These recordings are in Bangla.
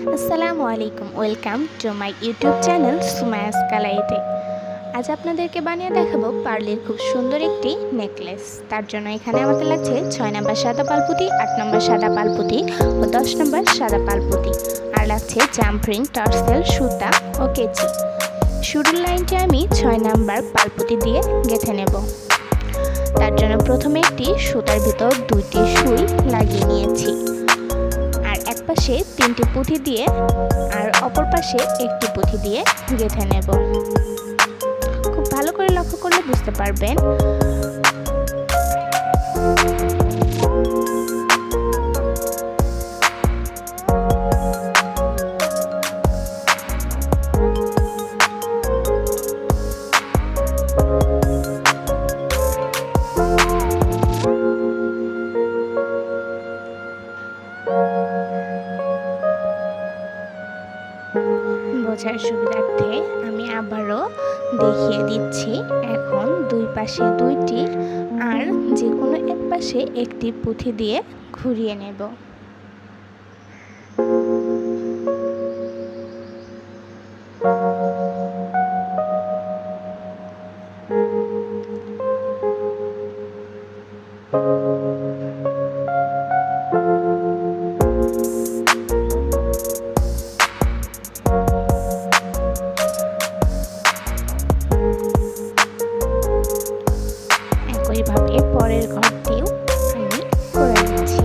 আসসালামু আলাইকুম, welcome to my YouTube channel Sumaya's কালাইতে। আজ আপনাদেরকে বানিয়ে দেখাবো পার্লের খুব সুন্দর একটি নেকলেস। তার জন্য এখানে আমাদের লাগছে 6 নম্বর সাদা পালপুতি, 8 নম্বর সাদা পালপুতি ও 10 নম্বর সাদা পালপুতি, আর লাগছে জাম্পরিং, টার্সেল, সুতা ও কেচি। শুরুর লাইনটি আমি 6 নম্বর পালপুতি দিয়ে গেঁথে নেব। তার জন্য প্রথমে একটি সুতার ভিতর 2টি সুই লাগিয়ে নিয়েছি, এক পাশে 3টি পুঁথি দিয়ে আর অপর পাশে একটি পুঁথি দিয়ে গেঁথে নেব। খুব ভালো করে লক্ষ্য করলে বুঝতে পারবেন। বোঝার সুবিধার্থে আমি আবারও দেখিয়ে দিচ্ছি। এখন দুই পাশে 2টি আর যে কোনো এক পাশে একটি পুঁথি দিয়ে ঘুরিয়ে নেব। এইভাবে পরের ঘরটিও আমি করে দিচ্ছি।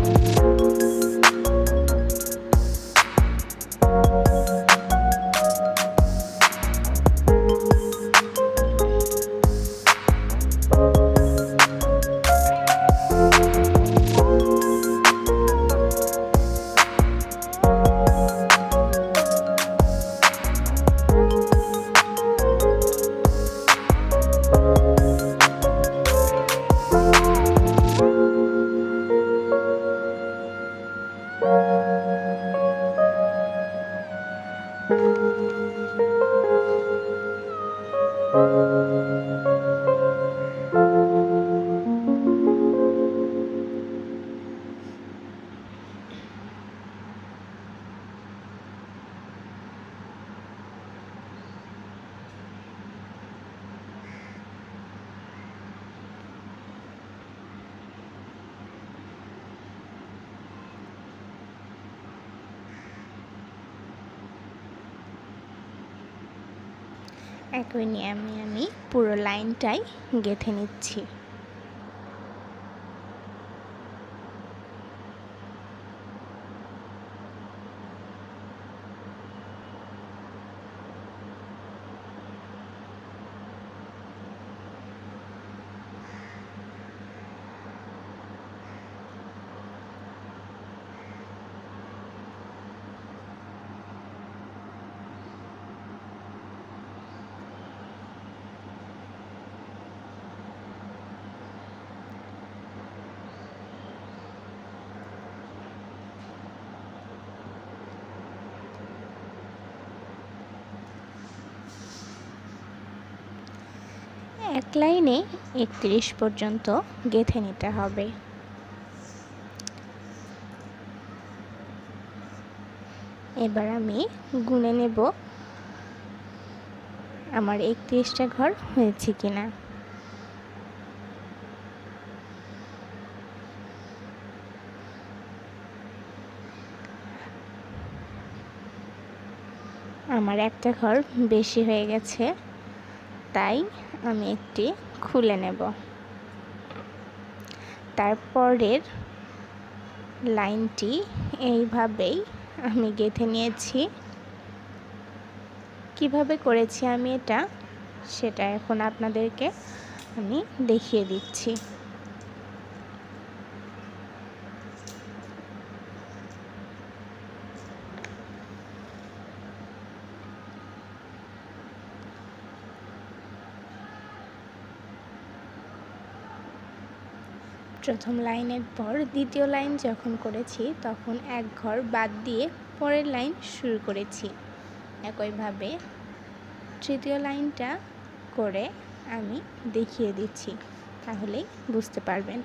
একই নিয়মে আমি পুরো লাইনটাই গেঁথে নিচ্ছি। এক লাইনে 31 পর্যন্ত গেঁথে নিতে হবে। এবার আমি গুনে নেব আমার 31টা ঘর হয়েছে কিনা। আমার একটা ঘর বেশি হয়ে গেছে, তাই আমি একটি খুলে নেব। তারপরের লাইনটি এইভাবেই আমি গেঁথে নিয়েছি। কিভাবে করেছি আমি সেটা এখন আপনাদেরকে আমি দেখিয়ে দিচ্ছি। প্রথম লাইনের পর দ্বিতীয় লাইন যখন করেছি তখন এক ঘর বাদ দিয়ে পরের লাইন শুরু করেছি। একইভাবে তৃতীয় লাইনটা করে আমি দেখিয়ে দিচ্ছি, তাহলেই বুঝতে পারবেন।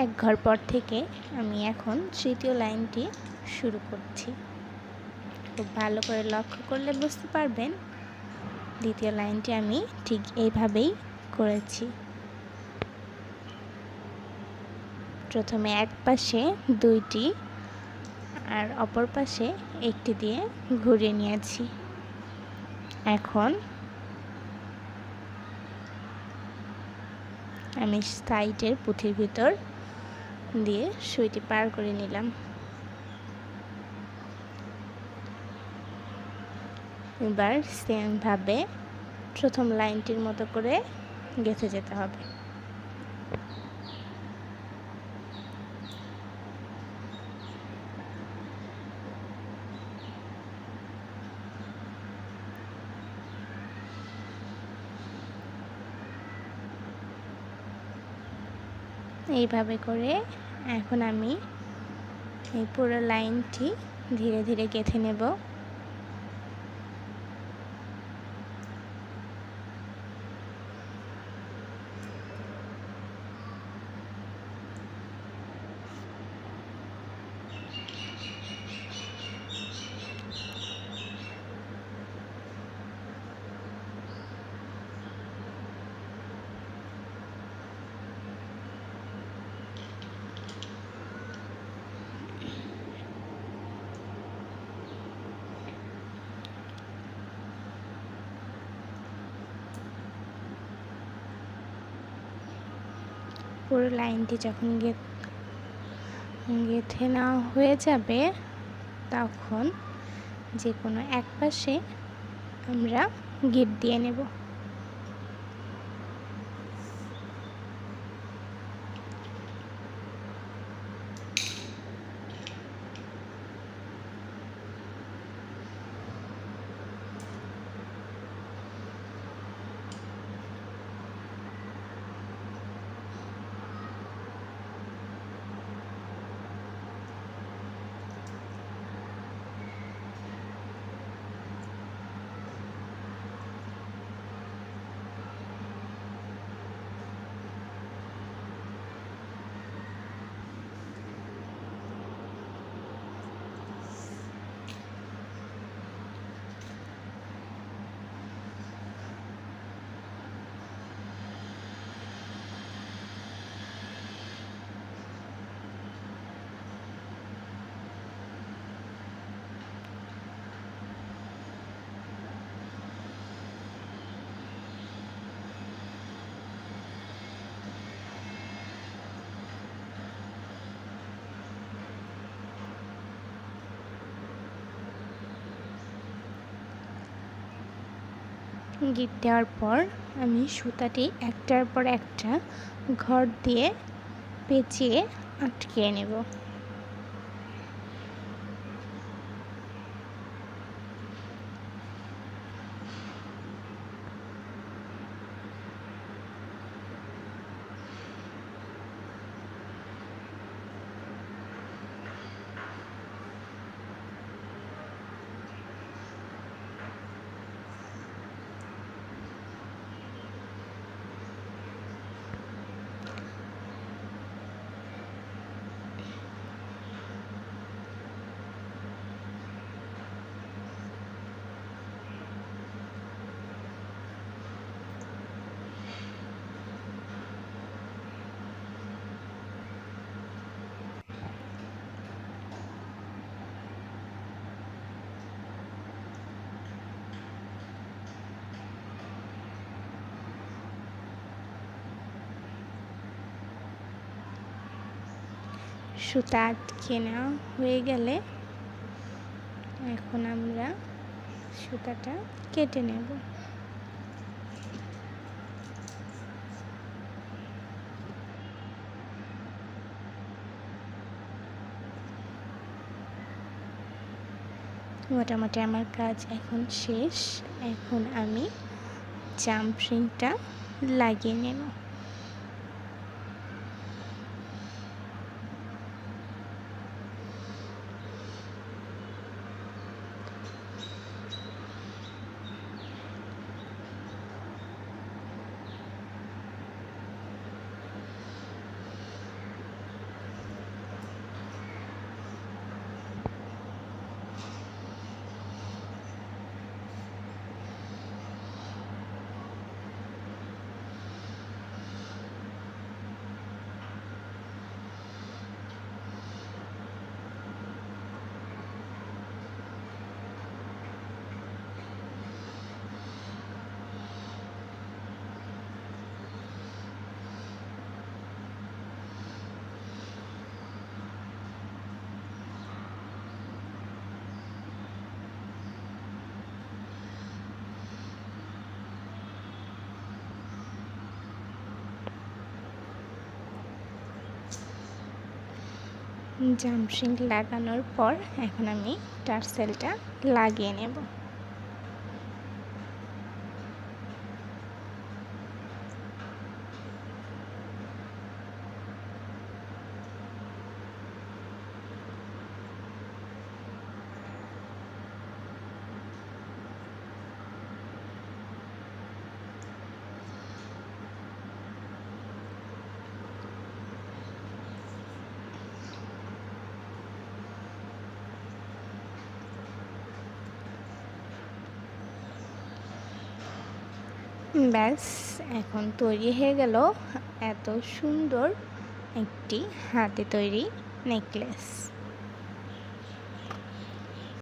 এক ঘর পর থেকে আমি এখন তৃতীয় লাইনটি শুরু করছি। খুব ভালো করে লক্ষ্য করলে বুঝতে পারবেন দ্বিতীয় লাইনটি আমি ঠিক এইভাবেই করেছি। প্রথমে এক পাশে দুইটি আর অপর পাশে একটি দিয়ে ঘুরিয়ে নিয়েছি। এখন আমি সাইডের পুঁথির ভিতর দিয়ে সুইটি পার করে নিলাম। এবার সেমভাবে প্রথম লাইনটির মতো করে গেঁথে যেতে হবে। এইভাবে করে এখন আমি এই পুরো লাইনটি ধীরে ধীরে গেঁথে নেব। পুরো লাইনটি যখন গেঁথে নেওয়া হয়ে যাবে তখন যে কোনো এক পাশে আমরা গিট দিয়ে নেব। গিট দেওয়ার পর আমি সুতাটি একটার পর একটা ঘর দিয়ে পেঁচিয়ে আটকিয়ে নেব। সুতা আটকে নেওয়া হয়ে গেলে এখন আমরা সুতাটা কেটে নেব। মোটামুটি আমার কাজ এখন শেষ। এখন আমি জাম্প রিংটা লাগিয়ে নেব। জামশিং লাগানোর পর এখন আমি টার্সেলটা লাগিয়ে নেব। ব্যাস, এখন তৈরি হয়ে গেল এত সুন্দর একটি হাতে তৈরি নেকলেস।